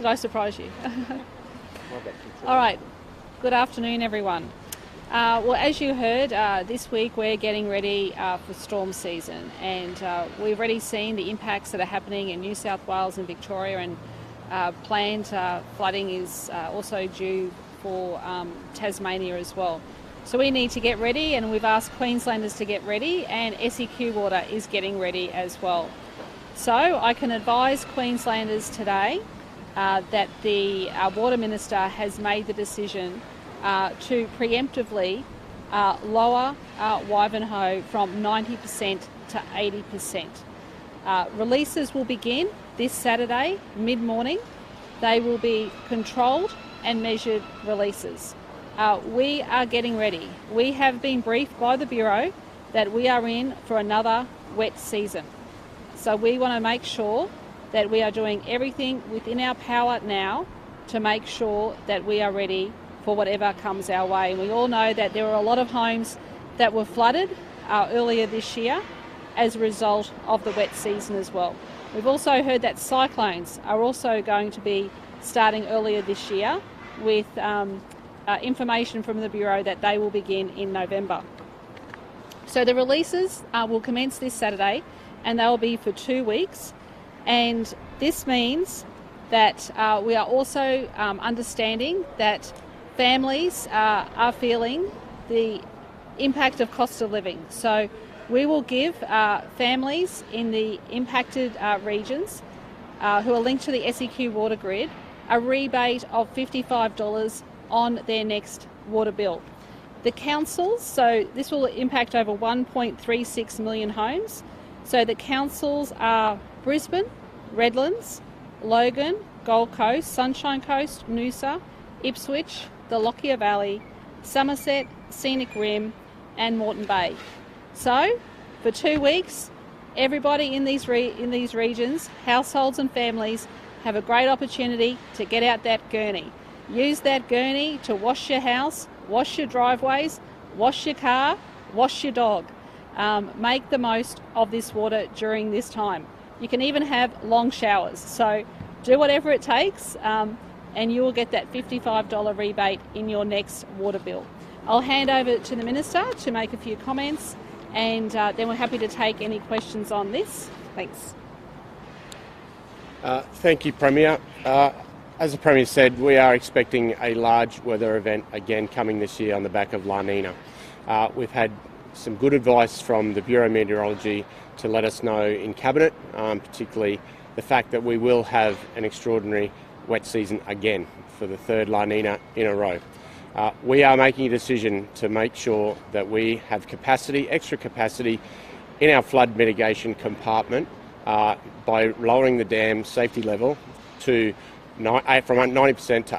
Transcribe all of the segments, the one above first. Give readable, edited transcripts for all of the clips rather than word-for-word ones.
Did I surprise you? All right. Good afternoon, everyone. Well, as you heard, this week we're getting ready for storm season, and we've already seen the impacts that are happening in New South Wales and Victoria, and planned flooding is also due for Tasmania as well. So we need to get ready, and we've asked Queenslanders to get ready, and SEQ Water is getting ready as well. So I can advise Queenslanders today that our Water Minister has made the decision to preemptively lower Wivenhoe from 90% to 80%. Releases will begin this Saturday, mid-morning. They will be controlled and measured releases. We are getting ready. We have been briefed by the Bureau that we are in for another wet season. So we want to make sure that we are doing everything within our power now to make sure that we are ready for whatever comes our way. And we all know that there were a lot of homes that were flooded earlier this year as a result of the wet season as well. We've also heard that cyclones are also going to be starting earlier this year, with information from the Bureau that they will begin in November. So the releases will commence this Saturday, and they will be for 2 weeks. And this means that we are also understanding that families are feeling the impact of cost of living. So we will give families in the impacted regions who are linked to the SEQ water grid a rebate of $55 on their next water bill. The councils, so this will impact over 1.36 million homes. So the councils are Brisbane, Redlands, Logan, Gold Coast, Sunshine Coast, Noosa, Ipswich, the Lockyer Valley, Somerset, Scenic Rim and Moreton Bay. So for 2 weeks, everybody in these regions, households and families, have a great opportunity to get out that gurney. Use that gurney to wash your house, wash your driveways, wash your car, wash your dog. Make the most of this water during this time. You can even have long showers. So do whatever it takes, and you will get that $55 rebate in your next water bill. I'll hand over to the Minister to make a few comments, and then we're happy to take any questions on this. Thanks. Thank you, Premier. As the Premier said, we are expecting a large weather event again coming this year on the back of La Nina. We've had some good advice from the Bureau of Meteorology to let us know in Cabinet, particularly the fact that we will have an extraordinary wet season again for the third La Nina in a row. We are making a decision to make sure that we have capacity, extra capacity in our flood mitigation compartment by lowering the dam safety level to from 90% to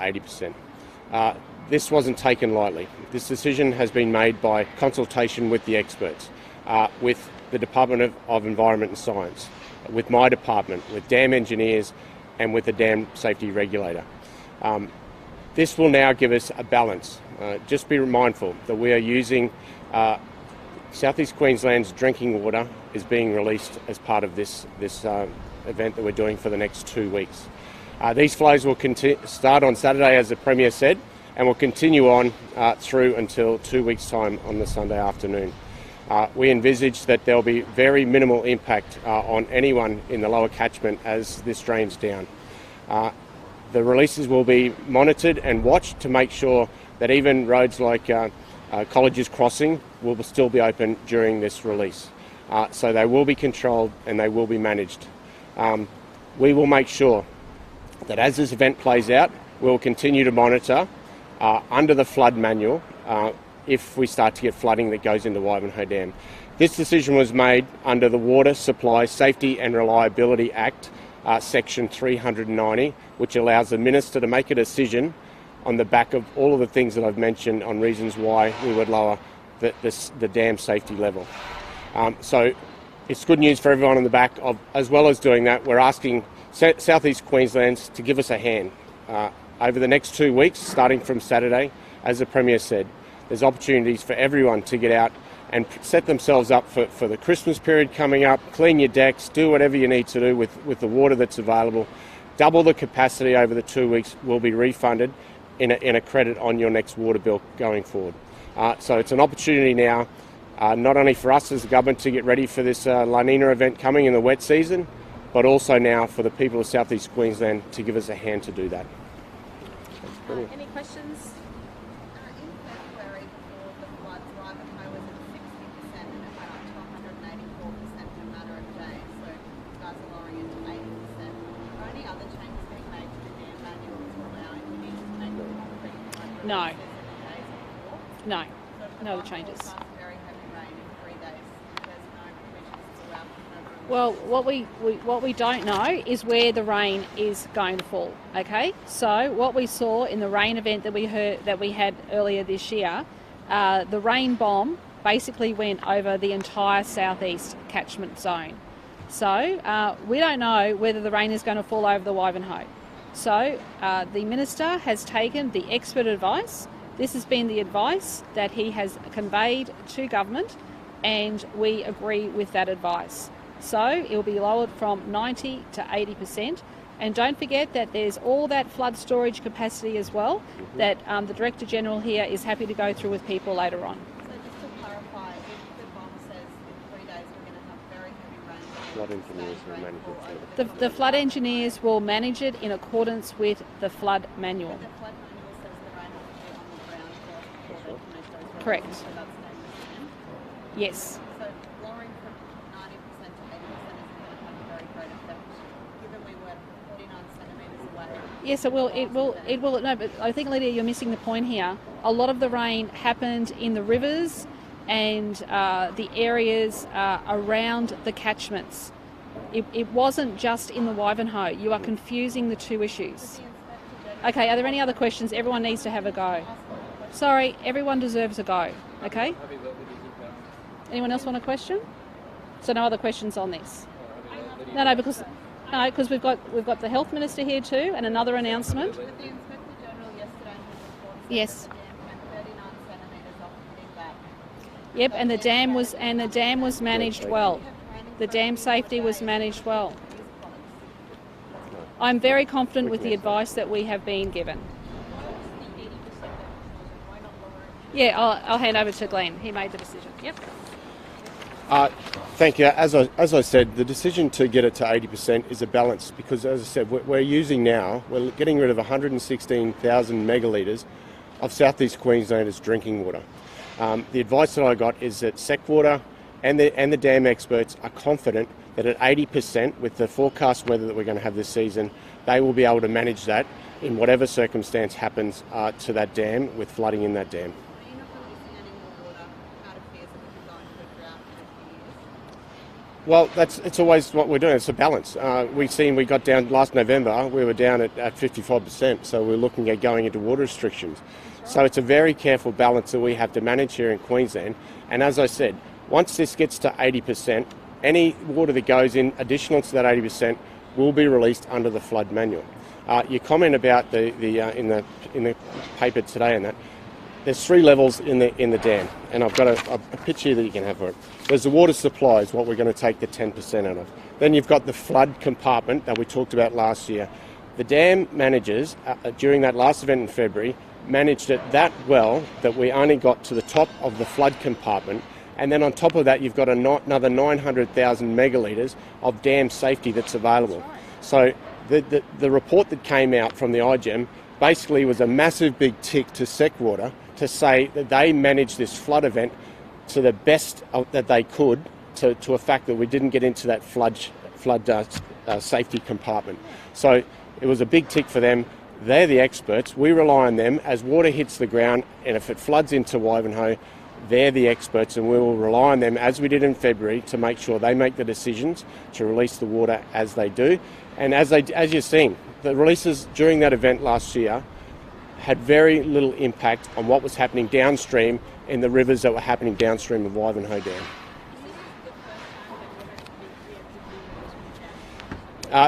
80%. This wasn't taken lightly. This decision has been made by consultation with the experts, with the Department of Environment and Science, with my department, with dam engineers and with the dam safety regulator. This will now give us a balance. Just be mindful that we are using Southeast Queensland's drinking water is being released as part of this event that we're doing for the next 2 weeks. These flows will start on Saturday, as the Premier said, and will continue on through until 2 weeks' time on the Sunday afternoon. We envisage that there will be very minimal impact on anyone in the lower catchment as this drains down. The releases will be monitored and watched to make sure that even roads like Colleges Crossing will still be open during this release. So they will be controlled and they will be managed. We will make sure that as this event plays out, we will continue to monitor under the flood manual if we start to get flooding that goes into Wivenhoe Dam. This decision was made under the Water Supply Safety and Reliability Act, Section 390, which allows the Minister to make a decision on the back of all of the things that I've mentioned on reasons why we would lower the dam safety level. So it's good news for everyone on the back of, as well as doing that, we're asking South East Queenslanders to give us a hand. Over the next 2 weeks, starting from Saturday, as the Premier said, there's opportunities for everyone to get out and set themselves up for the Christmas period coming up, clean your decks, do whatever you need to do with the water that's available, double the capacity over the 2 weeks will be refunded in a credit on your next water bill going forward. So it's an opportunity now, not only for us as a government to get ready for this La Nina event coming in the wet season, but also now for the people of South East Queensland to give us a hand to do that. Any questions? In February, before the floods, Wivenhoe was at 60% and it went up to 184% in a matter of days. So you guys are lowering it to 80%. Are any other changes being made to the dam manual to allow engineers to make the concrete like No. days before? No. So if the No other one changes. forecast very heavy rain in 3 days, there's no provisions to allow for further. Well, what we don't know is where the rain is going to fall. Okay, so what we saw in the rain event that we had earlier this year, the rain bomb basically went over the entire southeast catchment zone. So we don't know whether the rain is going to fall over the Wivenhoe. So the minister has taken the expert advice. This has been the advice that he has conveyed to government, and we agree with that advice. So it will be lowered from 90 to 80%. And don't forget that there's all that flood storage capacity as well that the Director General here is happy to go through with people later on. So just to clarify, if the bomb says in 3 days we're going to have very heavy rain, Flood engineers will manage it. The flood engineers will manage it in accordance with the flood manual. the flood manual says the rain has to be on the ground before they can make those Correct. So that's staying the same. Yes. So lowering from 90% to 80% isn't going to have a very great effect, given we were 49 centimetres away. Yes, it will. It will. No, but I think, Lydia, you're missing the point here. A lot of the rain happened in the rivers and the areas around the catchments. It wasn't just in the Wivenhoe. You are confusing the two issues. Okay, are there any other questions? Everyone needs to have a go. Sorry, everyone deserves a go. Okay? Anyone else want a question? So no other questions on this? No, because we've got the Health Minister here too, and another announcement. But the Inspector General yesterday in his report said Yes. that the dam went 39 centimetres off the back. Yep, and the dam was managed well. The dam safety was managed well. I'm very confident with the advice that we have been given. Yeah, I'll hand over to Glenn. He made the decision. Yep. Thank you. As I said, the decision to get it to 80% is a balance because, as I said, we're getting rid of 116,000 megalitres of South East Queensland as drinking water. The advice that I got is that Seqwater and the dam experts are confident that at 80%, with the forecast weather that we're going to have this season, they will be able to manage that in whatever circumstance happens to that dam with flooding in that dam. Are you not releasing any more water out of fears that we could go into a drought in a few years? Well, it's always what we're doing. It's a balance. We got down last November. We were down at 55%, so we're looking at going into water restrictions. So it's a very careful balance that we have to manage here in Queensland. And as I said, once this gets to 80%, any water that goes in additional to that 80% will be released under the flood manual. Your comment about in the paper today and that. There's 3 levels in the dam, and I've got a picture that you can have for it. There's the water supply, is what we're going to take the 10% out of. Then you've got the flood compartment that we talked about last year. The dam managers, during that last event in February, managed it that well that we only got to the top of the flood compartment, and then on top of that you've got another 900,000 megalitres of dam safety that's available. So the report that came out from the IGEM basically was a massive big tick to Seqwater to say that they managed this flood event to the best that they could to a fact that we didn't get into that flood safety compartment. So it was a big tick for them. They're the experts. We rely on them as water hits the ground, and if it floods into Wivenhoe, they're the experts, and we will rely on them, as we did in February, to make sure they make the decisions to release the water as they do. And as you've seen, the releases during that event last year had very little impact on what was happening downstream in the rivers that were happening downstream of Wivenhoe Dam.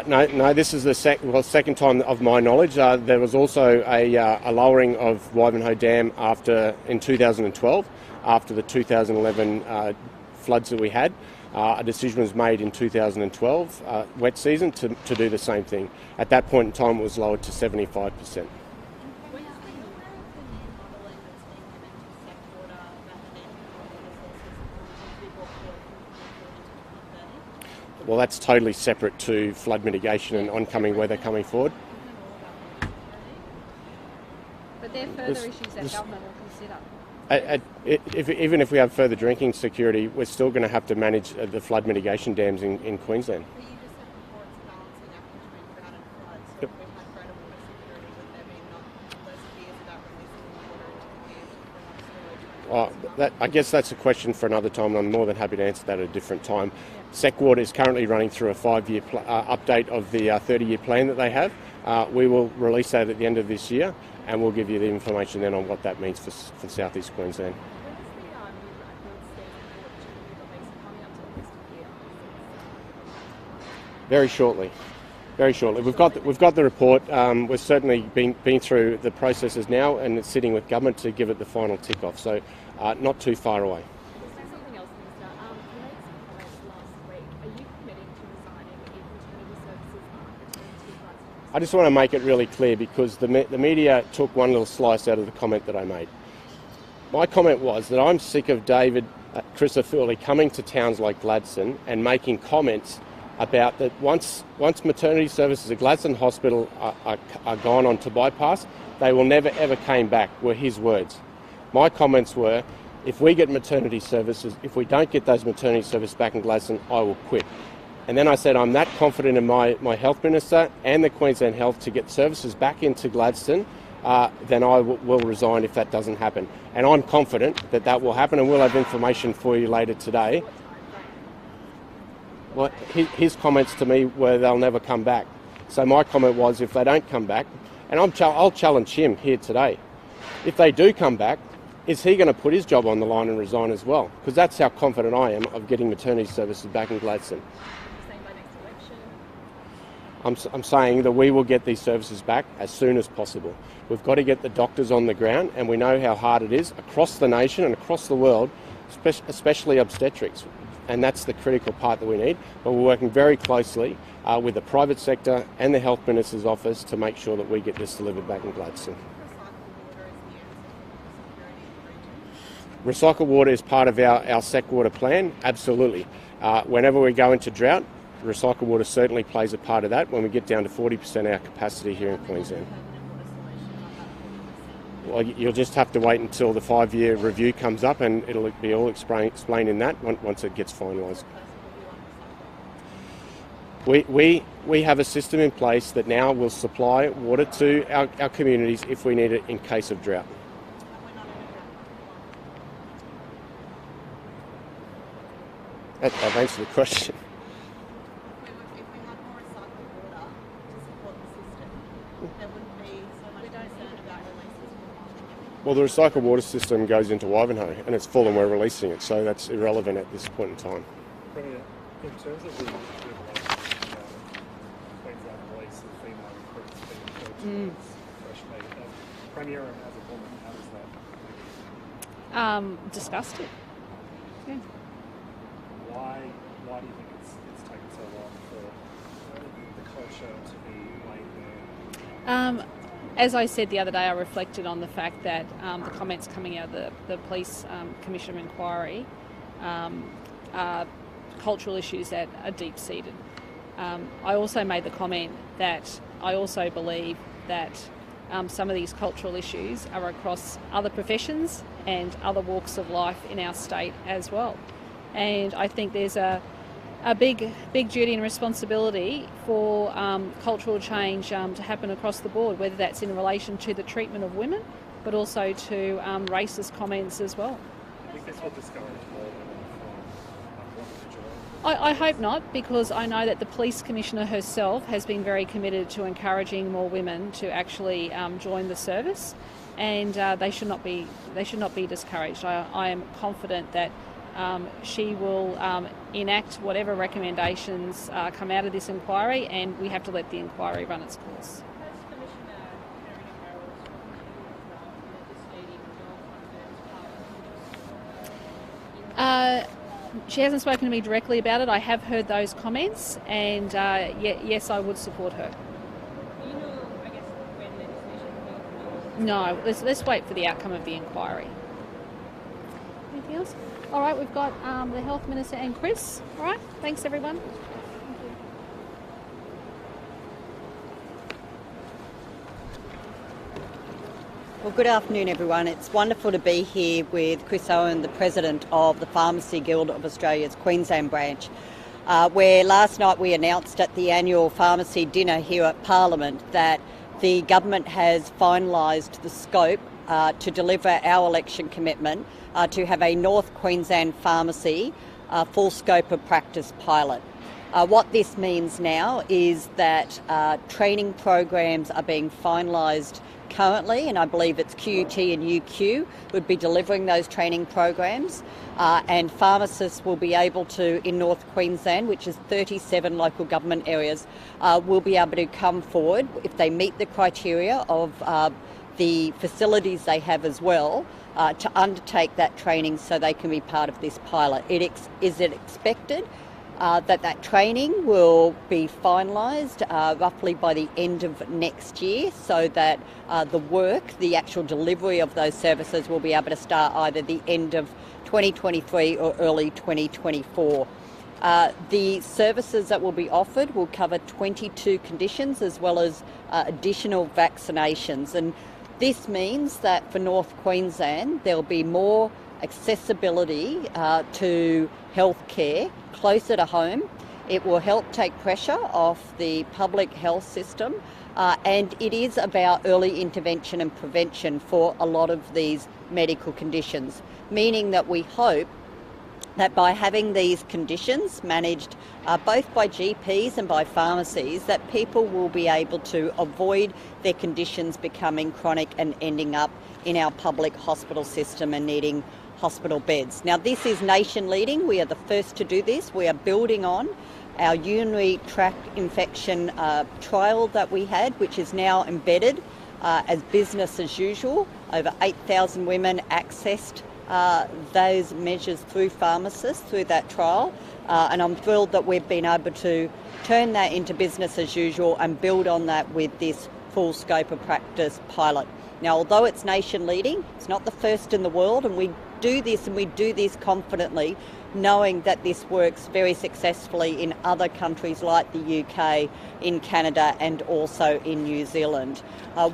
No, this is the second time of my knowledge. There was also a lowering of Wivenhoe Dam in 2012, after the 2011 floods that we had. A decision was made in 2012, wet season, to do the same thing. At that point in time, it was lowered to 75%. Well, that's totally separate to flood mitigation and oncoming weather coming forward. But they're further issues that government will consider. Even if we have further drinking security, we're still going to have to manage the flood mitigation dams in Queensland. But you just said before it's a balancing act between drought and flood. So if we had greater water security, would there be not less fears about releasing the water into the storage? I guess that's a question for another time, and I'm more than happy to answer that at a different time. SecWater is currently running through a 5-year update of the 30-year plan that they have. We will release that at the end of this year, and we'll give you the information then on what that means for South East Queensland. Very shortly. Very shortly. We've got the report. We've certainly been through the processes now, and it's sitting with government to give it the final tick off. So not too far away. Something else, Minister. You made some comments last week. Are you committing to resigning if maternity services aren't returned to Gladstone? I just want to make it really clear, because the media took one little slice out of the comment that I made. My comment was that I'm sick of David Crisafulli coming to towns like Gladstone and making comments about that once maternity services at Gladstone Hospital are gone on to bypass, they will never ever came back, were his words. My comments were, if we get maternity services, if we don't get those maternity services back in Gladstone, I will quit. And then I said, I'm that confident in my Health Minister and the Queensland Health to get services back into Gladstone, then I will resign if that doesn't happen. And I'm confident that that will happen, and we'll have information for you later today. Well, his comments to me were they'll never come back. So my comment was, if they don't come back, and I'll challenge him here today, if they do come back, is he going to put his job on the line and resign as well? Because that's how confident I am of getting maternity services back in Gladstone. Saying by next election? I'm saying that we will get these services back as soon as possible. We've got to get the doctors on the ground, and we know how hard it is across the nation and across the world, especially obstetrics. And that's the critical part that we need. But we're working very closely with the private sector and the Health Minister's office to make sure that we get this delivered back in Gladstone. Recycled water is part of our SecWater plan, absolutely. Whenever we go into drought, recycled water certainly plays a part of that when we get down to 40% our capacity here in Queensland. Well, you'll just have to wait until the 5-year review comes up, and it'll be all explained in that once it gets finalised. We have a system in place that now will supply water to our communities if we need it in case of drought. I've answered the question. If we had more recycled water to support the system, there wouldn't be so much concern about releases. Well, the recycled water system goes into Wivenhoe, and it's full, and we're releasing it, so that's irrelevant at this point in time. Premier, in terms of the Queensland release of female recruits being towards fresh meat, Premier and as a woman, how does that? Disgusted. Yeah. Why do you think it's taken so long for the culture to be laid there? As I said the other day, I reflected on the fact that the comments coming out of the Police Commission of Inquiry are cultural issues that are deep-seated. I also made the comment that I also believe that some of these cultural issues are across other professions and other walks of life in our state as well. And I think there's a big duty and responsibility for cultural change to happen across the board, whether that's in relation to the treatment of women, but also to racist comments as well. I think this will discourage more women from wanting to join. I hope not, because I know that the Police Commissioner herself has been very committed to encouraging more women to actually join the service, and they should not be discouraged. I am confident that she will enact whatever recommendations come out of this inquiry, and we have to let the inquiry run its course. She hasn't spoken to me directly about it. I have heard those comments, and yes, I would support her. Do you know, I guess, when legislation will No, let's wait for the outcome of the inquiry. Anything else? All right, we've got the Health Minister and Chris. All right, thanks everyone. Well, good afternoon, everyone. It's wonderful to be here with Chris Owen, the President of the Pharmacy Guild of Australia's Queensland branch, where last night we announced at the annual pharmacy dinner here at Parliament that the government has finalised the scope to deliver our election commitment to have a North Queensland pharmacy full scope of practice pilot. What this means now is that training programs are being finalised currently, and I believe it's QUT and UQ would be delivering those training programs, and pharmacists will be able to, in North Queensland, which is 37 local government areas, will be able to come forward if they meet the criteria of the facilities they have as well, to undertake that training so they can be part of this pilot. Is it expected that training will be finalised roughly by the end of next year, so that the actual delivery of those services will be able to start either the end of 2023 or early 2024. The services that will be offered will cover 22 conditions as well as additional vaccinations, and this means that for North Queensland there will be more accessibility to healthcare closer to home. It will help take pressure off the public health system, and it is about early intervention and prevention for a lot of these medical conditions, meaning that we hope that by having these conditions managed both by GPs and by pharmacies, that people will be able to avoid their conditions becoming chronic and ending up in our public hospital system and needing hospital beds. Now, this is nation leading. We are the first to do this. We are building on our urinary tract infection trial that we had, which is now embedded as business as usual. Over 8,000 women accessed those measures through pharmacists through that trial, and I'm thrilled that we've been able to turn that into business as usual and build on that with this full scope of practice pilot. Now, although it's nation leading, it's not the first in the world, and we do this confidently, knowing that this works very successfully in other countries like the UK, in Canada and also in New Zealand.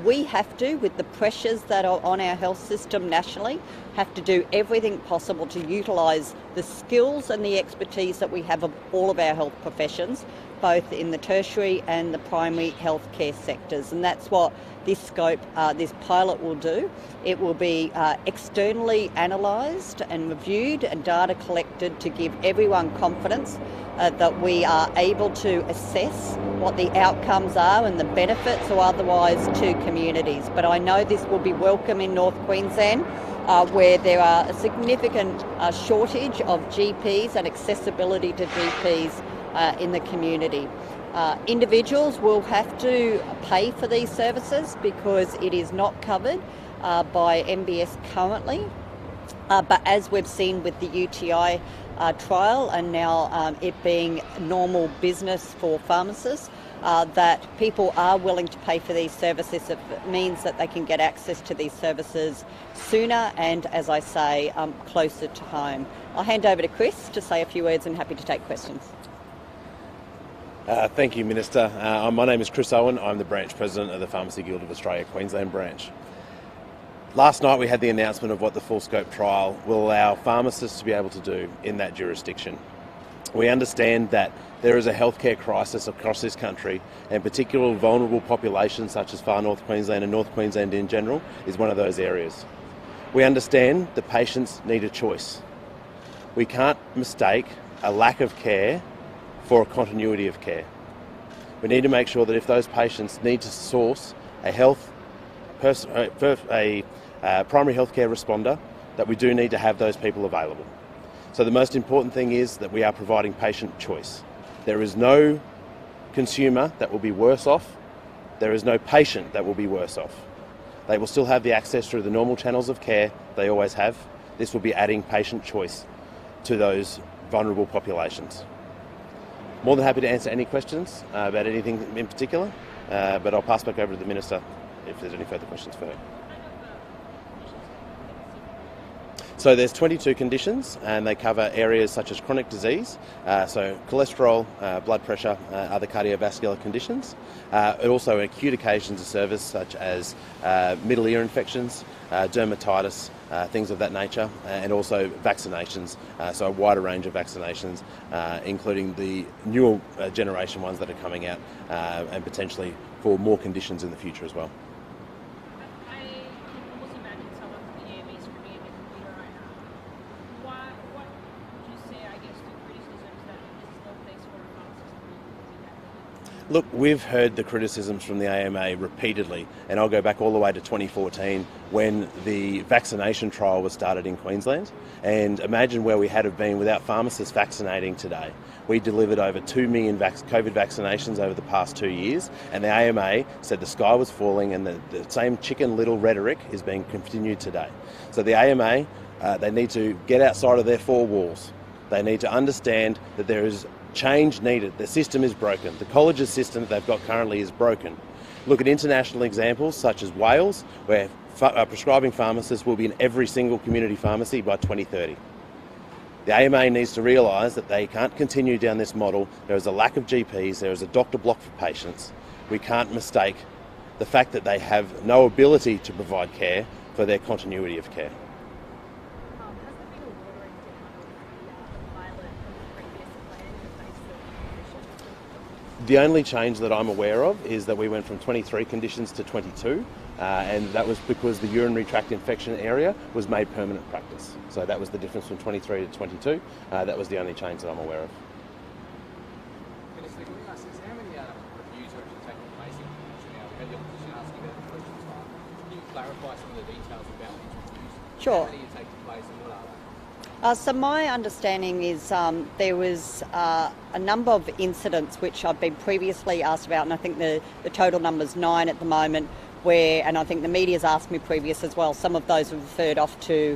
We have to, with the pressures that are on our health system nationally, have to do everything possible to utilise the skills and the expertise that we have of all of our health professions, both in the tertiary and the primary healthcare sectors, and that's what this scope, this pilot will do. It will be externally analysed and reviewed and data collected to give everyone confidence that we are able to assess what the outcomes are and the benefits or otherwise to communities. But I know this will be welcome in North Queensland, where there are a significant shortage of GPs and accessibility to GPs in the community. Individuals will have to pay for these services because it is not covered by MBS currently. But as we've seen with the UTI trial and now it being normal business for pharmacists, that people are willing to pay for these services. It means that they can get access to these services sooner and, as I say, closer to home. I'll hand over to Chris to say a few words and happy to take questions. Thank you, Minister. My name is Chris Owen. I'm the branch president of the Pharmacy Guild of Australia Queensland branch. Last night we had the announcement of what the full scope trial will allow pharmacists to be able to do in that jurisdiction. We understand that there is a healthcare crisis across this country, and particularly vulnerable populations such as far North Queensland and North Queensland in general is one of those areas. We understand the patients need a choice. We can't mistake a lack of care for a continuity of care. We need to make sure that if those patients need to source a primary healthcare responder, that we do need to have those people available. So the most important thing is that we are providing patient choice. There is no consumer that will be worse off. There is no patient that will be worse off. They will still have the access through the normal channels of care they always have. This will be adding patient choice to those vulnerable populations. More than happy to answer any questions about anything in particular, but I'll pass back over to the Minister if there's any further questions for her. So there's 22 conditions, and they cover areas such as chronic disease, so cholesterol, blood pressure, other cardiovascular conditions. Also acute occasions of service such as middle ear infections, dermatitis, things of that nature, and also vaccinations, so a wider range of vaccinations, including the newer generation ones that are coming out, and potentially for more conditions in the future as well. Look, we've heard the criticisms from the AMA repeatedly, and I'll go back all the way to 2014 when the vaccination trial was started in Queensland. And imagine where we had have been without pharmacists vaccinating today. We delivered over 2 million COVID vaccinations over the past 2 years, and the AMA said the sky was falling, and the same Chicken Little rhetoric is being continued today. So the AMA, they need to get outside of their four walls. They need to understand that there is change needed. The system is broken. The college's system that they've got currently is broken. Look at international examples such as Wales, where prescribing pharmacists will be in every single community pharmacy by 2030. The AMA needs to realise that they can't continue down this model. There is a lack of GPs, there is a doctor block for patients. We can't mistake the fact that they have no ability to provide care for their continuity of care. The only change that I'm aware of is that we went from 23 conditions to 22, and that was because the urinary tract infection area was made permanent practice. So that was the difference from 23 to 22. That was the only change that I'm aware of. Minister, can we ask this? How many reviews are actually taking place in Queensland now? We had the opposition asking about the question time. Can you clarify some of the details about these reviews? Sure. How many are taking place and what are they? So my understanding is there was a number of incidents which I've been previously asked about, and I think the total number's 9 at the moment, where, and I think the media's asked me previous as well, some of those are referred off to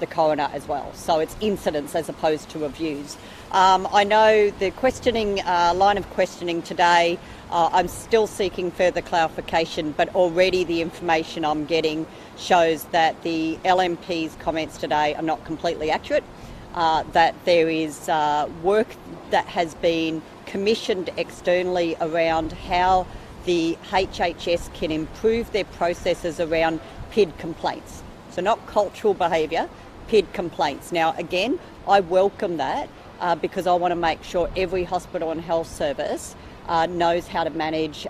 the coroner as well. So it's incidents as opposed to reviews. I know the questioning, line of questioning today, I'm still seeking further clarification, but already the information I'm getting shows that the LNP's comments today are not completely accurate, that there is work that has been commissioned externally around how the HHS can improve their processes around PID complaints. So not cultural behaviour, PID complaints. Now again, I welcome that because I want to make sure every hospital and health service knows how to manage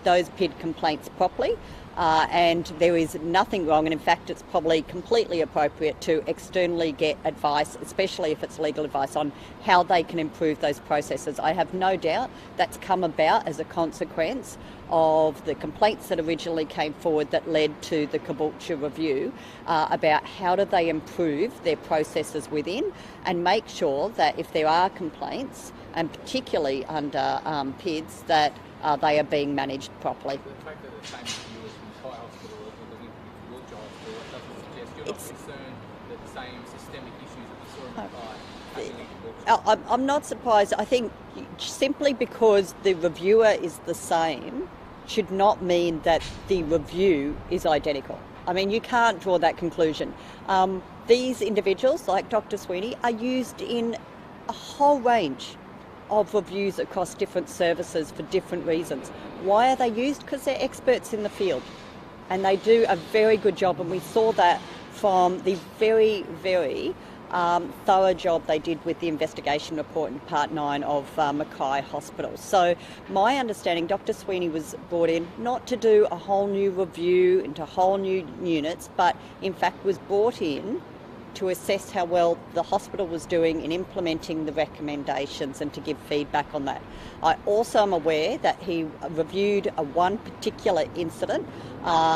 those PID complaints properly. And there is nothing wrong, and in fact it's probably completely appropriate to externally get advice, especially if it's legal advice, on how they can improve those processes. I have no doubt that's come about as a consequence of the complaints that originally came forward that led to the Caboolture review about how do they improve their processes within and make sure that if there are complaints, and particularly under PIDs, that they are being managed properly. The fact that the same reviewers from Thai Hospital are looking at the Caboolture Hospital, it doesn't suggest you're not concerned that the same systemic issues that we saw in Thai happening in Caboolture. I'm not surprised. I think simply because the reviewer is the same should not mean that the review is identical. I mean, you can't draw that conclusion. These individuals, like Dr. Sweeney, are used in a whole range of reviews across different services for different reasons. Why are they used? Because they're experts in the field and they do a very good job, and we saw that from the very, very thorough job they did with the investigation report in Part 9 of Mackay Hospital. So my understanding, Dr. Sweeney was brought in not to do a whole new review into whole new units, but in fact was brought in to assess how well the hospital was doing in implementing the recommendations and to give feedback on that. I also am aware that he reviewed one particular incident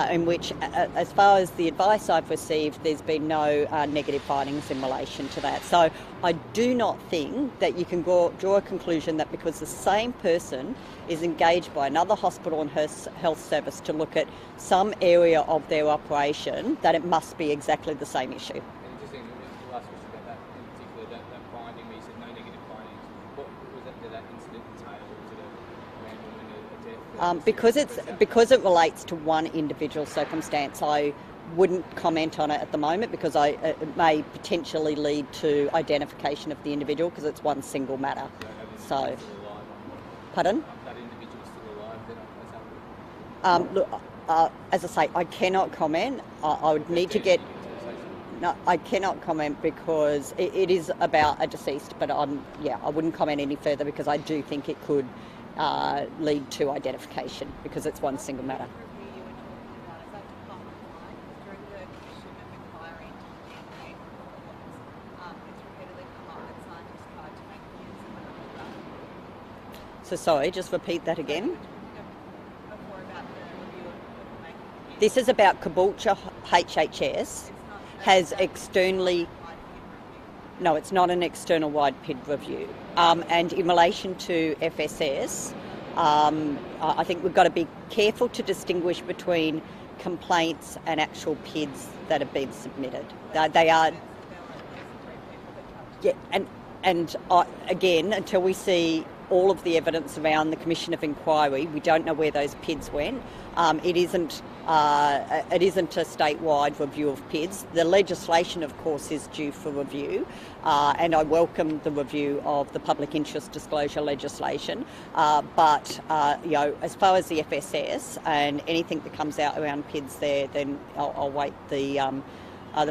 in which, as far as the advice I've received, there's been no negative findings in relation to that. So I do not think that you can draw a conclusion that because the same person is engaged by another hospital and health service to look at some area of their operation, that it must be exactly the same issue. The last question about that, in particular, that finding where Because it relates to one individual circumstance, I wouldn't comment on it at the moment because it may potentially lead to identification of the individual because it's one single matter. So, pardon? That individual still alive then? Look, as I say, I cannot comment. I would need to get. No, I cannot comment because it is about a deceased, but I wouldn't comment any further because I do think it could lead to identification because it's one single matter. So sorry, just repeat that again. This is about Caboolture HHS has externally... No, it's not an external wide PID review. And in relation to FSS, I think we've got to be careful to distinguish between complaints and actual PIDs that have been submitted. They are... Yeah, and again, until we see all of the evidence around the Commission of Inquiry, we don't know where those PIDs went. It isn't a statewide review of PIDs. The legislation, of course, is due for review, and I welcome the review of the public interest disclosure legislation. But as far as the FSS and anything that comes out around PIDs there, then I'll wait the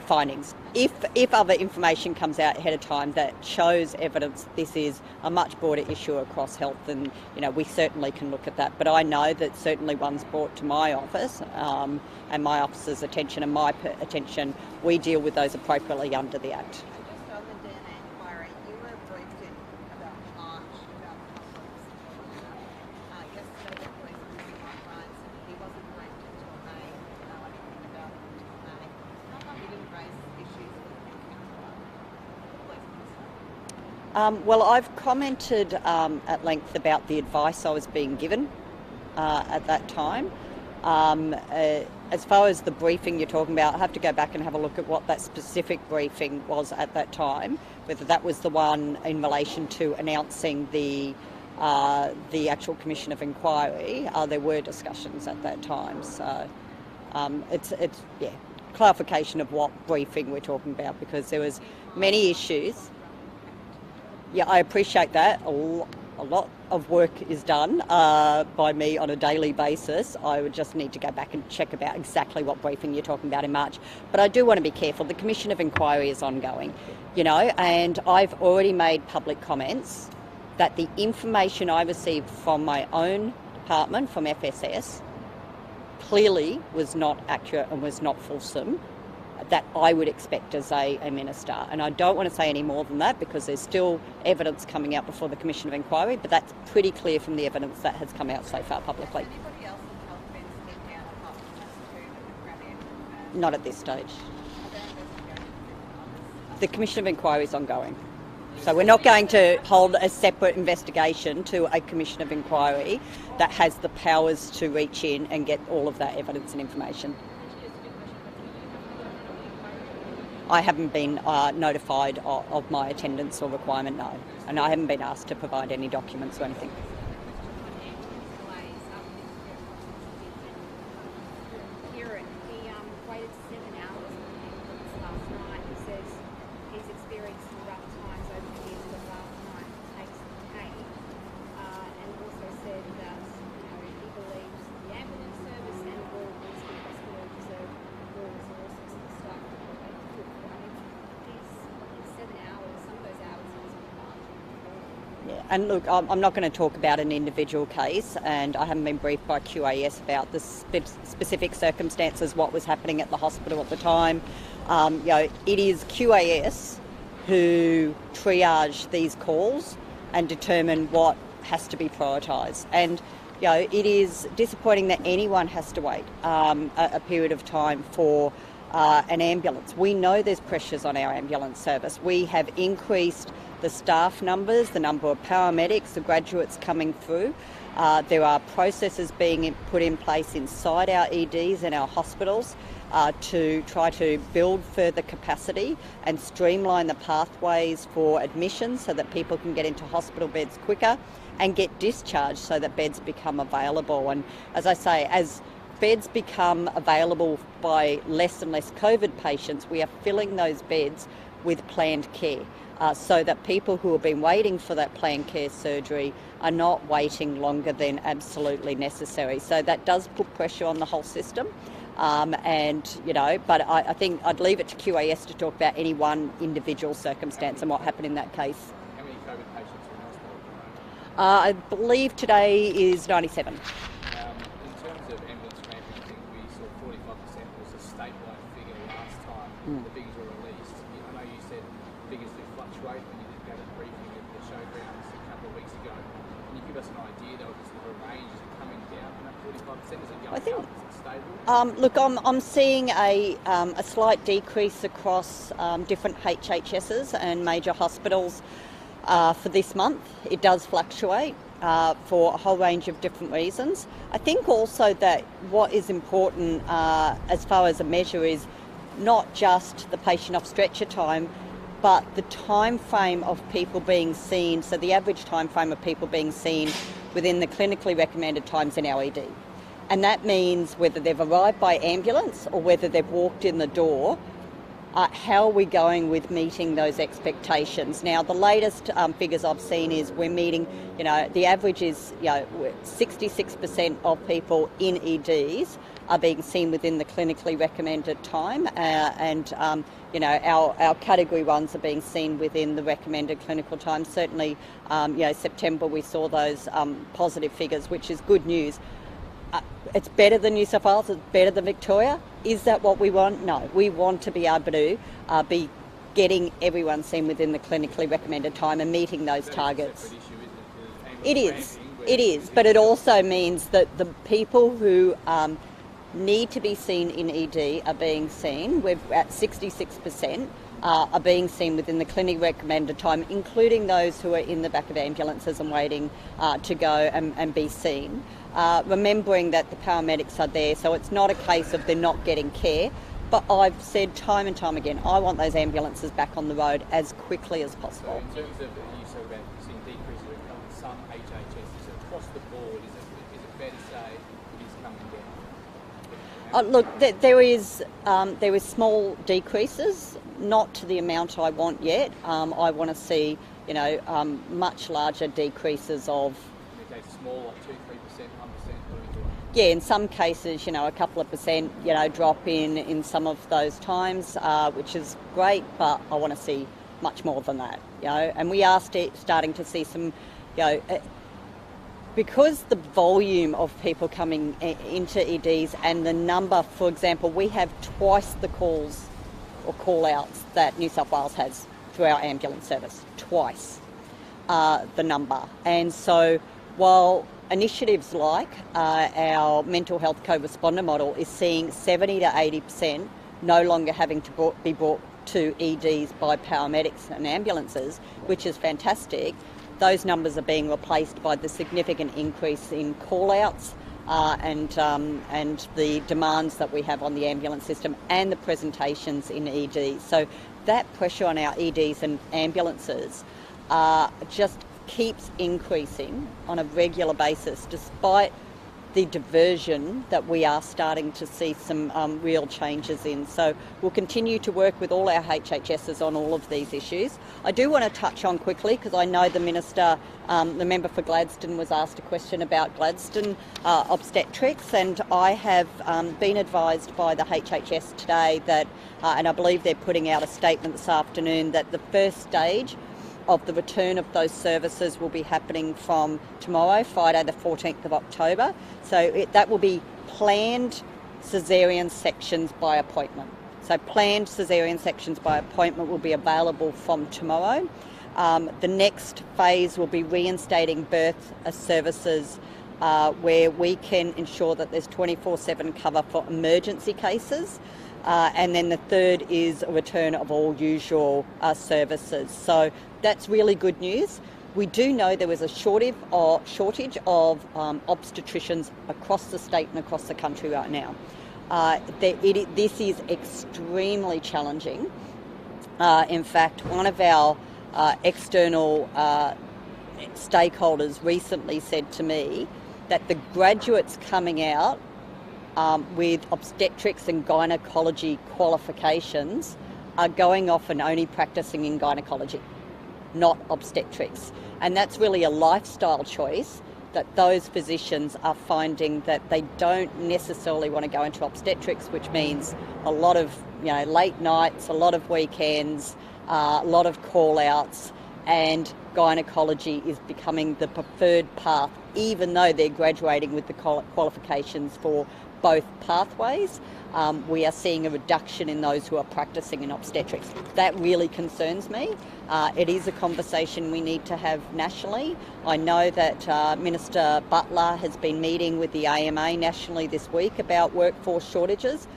findings. If other information comes out ahead of time that shows evidence this is a much broader issue across health, then we certainly can look at that. But I know that certainly one's brought to my office and my office's attention and my attention. We deal with those appropriately under the Act. Just on the DNA inquiry, you were briefed in about March about the yesterday the police were on Brian said he wasn't briefed until May, didn't know anything about it until May. How come you didn't raise issues with the counterpart, the police minister? Well, I've commented at length about the advice I was being given at that time. As far as the briefing you're talking about, I have to go back and have a look at what that specific briefing was at that time, whether that was the one in relation to announcing the actual Commission of Inquiry. There were discussions at that time, so it's clarification of what briefing we're talking about because there was many issues. Yeah, I appreciate that. A lot of work is done by me on a daily basis. I would just need to go back and check about exactly what briefing you're talking about in March. But I do want to be careful. The Commission of Inquiry is ongoing, and I've already made public comments that the information I received from my own department, from FSS, clearly was not accurate and was not fulsome, that I would expect as a minister. And I don't want to say any more than that because there's still evidence coming out before the Commission of Inquiry, but that's pretty clear from the evidence that has come out so far publicly. Has anybody else in health been stepped down apart from us two that have run in? Not at this stage. The Commission of Inquiry is ongoing. So we're not going to hold a separate investigation to a Commission of Inquiry that has the powers to reach in and get all of that evidence and information. I haven't been notified of my attendance or requirement, no. And I haven't been asked to provide any documents or anything. Kieran, he waited 7 hours on the ambulance last night. He says he's experienced some rough times over the years, but last night takes some pain. And also said that he believes the ambulance service and all Queensland Hospital deserve more resources and staff to what they could. These 7 hours, some of those hours he was on the margin. Yeah, and look, I'm not going to talk about an individual case, and I haven't been briefed by QAS about the specific circumstances, what was happening at the hospital at the time. It is QAS who triage these calls and determine what has to be prioritised. And it is disappointing that anyone has to wait a period of time for an ambulance. We know there's pressures on our ambulance service. We have increased the staff numbers, the number of paramedics, the graduates coming through. There are processes being put in place inside our EDs and our hospitals to try to build further capacity and streamline the pathways for admission so that people can get into hospital beds quicker. and get discharged so that beds become available. And as I say, as beds become available by less and less COVID patients, we are filling those beds with planned care, so that people who have been waiting for that planned care surgery are not waiting longer than absolutely necessary. So that does put pressure on the whole system. But I think I'd leave it to QAS to talk about any one individual circumstance and what happened in that case. How many COVID patients are in hospital at the moment? I believe today is 97. In terms of ambulance ramping, I think we saw 45% was a statewide figure last time the figures were released. I know you said figures do fluctuate when you did go to the briefing at the showgrounds a couple of weeks ago. Can you give us an idea, though, of the range? Is it coming down from that 45%? Is it going up? Is it stable? Look, I'm seeing a slight decrease across different HHSs and major hospitals for this month. It does fluctuate for a whole range of different reasons. I think also that what is important as far as a measure is not just the patient off stretcher time, but the time frame of people being seen, so the average time frame of people being seen within the clinically recommended times in our ED. And that means whether they've arrived by ambulance or whether they've walked in the door, how are we going with meeting those expectations? Now, the latest figures I've seen is we're meeting, the average is 66% of people in EDs are being seen within the clinically recommended time, our category ones are being seen within the recommended clinical time. Certainly, September we saw those positive figures, which is good news. It's better than New South Wales, it's better than Victoria. Is that what we want? No. We want to be able to be getting everyone seen within the clinically recommended time and meeting those targets. It is, but it also means that the people who need to be seen in ED are being seen. We're at 66%. Are being seen within the clinically recommended time, including those who are in the back of ambulances and waiting to go and be seen. Remembering that the paramedics are there, so it's not a case of they're not getting care, but I've said time and time again, I want those ambulances back on the road as quickly as possible. So in terms of, you said about seeing decreases in some HHS, across the board, is it fair to say it is coming down? Look, there is small decreases, not to the amount I want yet. I want to see, much larger decreases of. Okay, small, like 2-3%, 1%. What are we doing? Yeah, in some cases, a couple of percent, drop in some of those times, which is great. But I want to see much more than that, And we are starting to see some, because the volume of people coming into EDs and the number, for example, we have twice the calls or call-outs that New South Wales has through our ambulance service, twice the number. And so while initiatives like our mental health co-responder model is seeing 70 to 80% no longer having to be brought to EDs by paramedics and ambulances, which is fantastic, those numbers are being replaced by the significant increase in call-outs and the demands that we have on the ambulance system and the presentations in EDs. So that pressure on our EDs and ambulances just keeps increasing on a regular basis, despite the diversion that we are starting to see some real changes in. So we'll continue to work with all our HHSs on all of these issues. I do want to touch on quickly, because I know the Minister, the member for Gladstone, was asked a question about Gladstone obstetrics, and I have been advised by the HHS today that, and I believe they're putting out a statement this afternoon, that the first stage of the return of those services will be happening from tomorrow, Friday the 14th of October. So that will be planned caesarean sections by appointment. So planned caesarean sections by appointment will be available from tomorrow. The next phase will be reinstating birth services where we can ensure that there's 24/7 cover for emergency cases. And then the third is a return of all usual services. So that's really good news. We do know there was a shortage of obstetricians across the state and across the country right now. This is extremely challenging. In fact, one of our external stakeholders recently said to me that the graduates coming out with obstetrics and gynecology qualifications are going off and only practicing in gynecology, not obstetrics. And that's really a lifestyle choice that those physicians are finding, that they don't necessarily want to go into obstetrics, which means a lot of late nights, a lot of weekends, a lot of call-outs, and gynecology is becoming the preferred path, even though they're graduating with the qualifications for both pathways. We are seeing a reduction in those who are practicing in obstetrics. That really concerns me. It is a conversation we need to have nationally. I know that Minister Butler has been meeting with the AMA nationally this week about workforce shortages.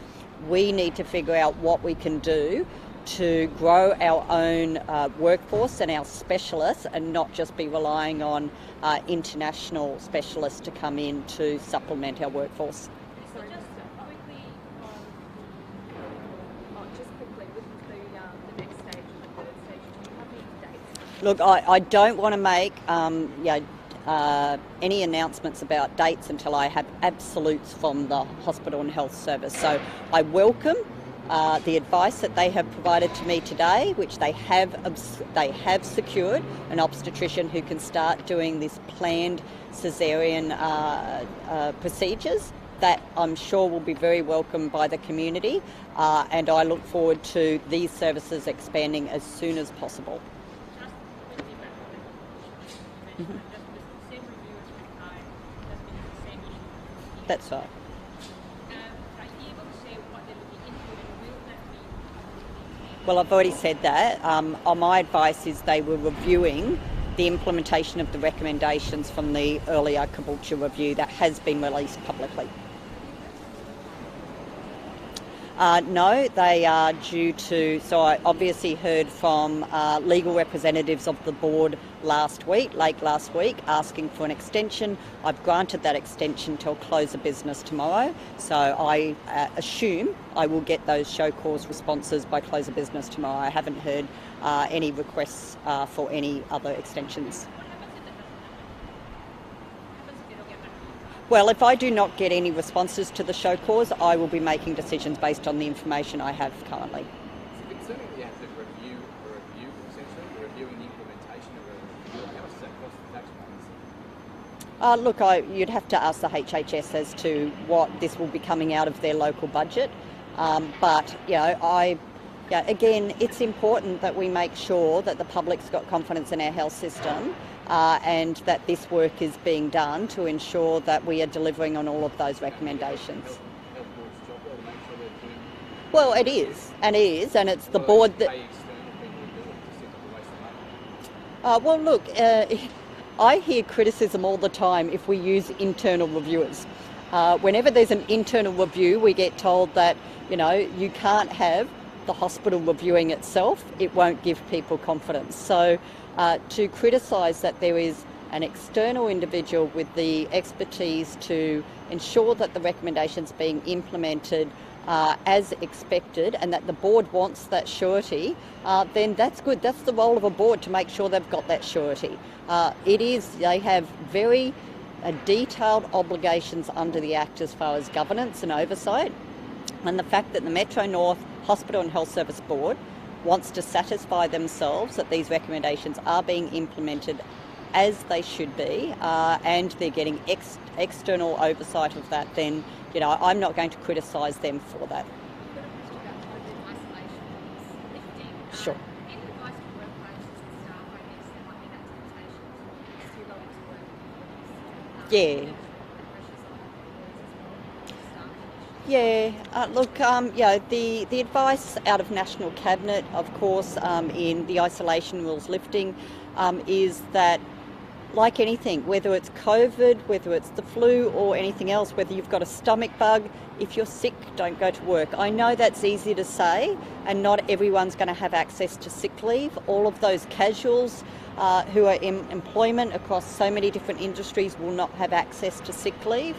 We need to figure out what we can do to grow our own workforce and our specialists, and not just be relying on international specialists to come in to supplement our workforce. So just quickly with the next stage and the third stage, do you have any dates? Look, I don't want to make any announcements about dates until I have absolutes from the Hospital and Health Service. So I welcome the advice that they have provided to me today, which they have secured an obstetrician who can start doing this planned caesarean procedures. That I'm sure will be very welcomed by the community, and I look forward to these services expanding as soon as possible. Mm-hmm. That's right. Well, I've already said that. My advice is they were reviewing the implementation of the recommendations from the earlier Caboolture review that has been released publicly. No, they are due to, so I obviously heard from legal representatives of the board late last week, asking for an extension. I've granted that extension till close of business tomorrow, so I assume I will get those show cause responses by close of business tomorrow. I haven't heard any requests for any other extensions. Well, if I do not get any responses to the show cause, I will be making decisions based on the information I have currently. It's concerning that you have to review essentially, reviewing the implementation of a review. How much does that cost the taxpayers? Look, you'd have to ask the HHS as to what this will be coming out of their local budget. But again, it's important that we make sure that the public's got confidence in our health system. And that this work is being done to ensure that we are delivering on all of those recommendations. Well, it is, and it's the board that... Well, look, I hear criticism all the time if we use internal reviewers. Whenever there's an internal review, we get told that, you can't have the hospital reviewing itself. It won't give people confidence. So to criticise that there is an external individual with the expertise to ensure that the recommendations being implemented as expected, and that the board wants that surety, then that's good. That's the role of a board, to make sure they've got that surety. They have very detailed obligations under the Act as far as governance and oversight, and the fact that the Metro North Hospital and Health Service Board wants to satisfy themselves that these recommendations are being implemented as they should be, and they're getting external oversight of that, then I'm not going to criticise them for that. Sure. Yeah. Yeah, look, the advice out of National Cabinet, of course, in the isolation rules lifting, is that, like anything, whether it's COVID, whether it's the flu or anything else, whether you've got a stomach bug, if you're sick, don't go to work. I know that's easy to say, and not everyone's going to have access to sick leave. All of those casuals who are in employment across so many different industries will not have access to sick leave,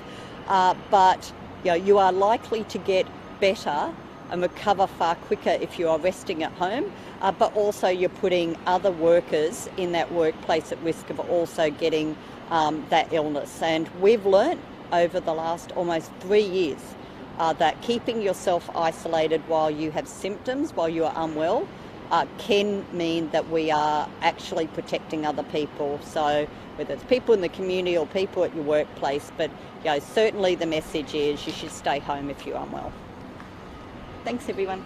but you are likely to get better and recover far quicker if you are resting at home, but also you're putting other workers in that workplace at risk of also getting that illness. And we've learnt over the last almost 3 years that keeping yourself isolated while you have symptoms, while you are unwell, can mean that we are actually protecting other people. So whether it's people in the community or people at your workplace, but certainly the message is you should stay home if you're unwell. Thanks everyone.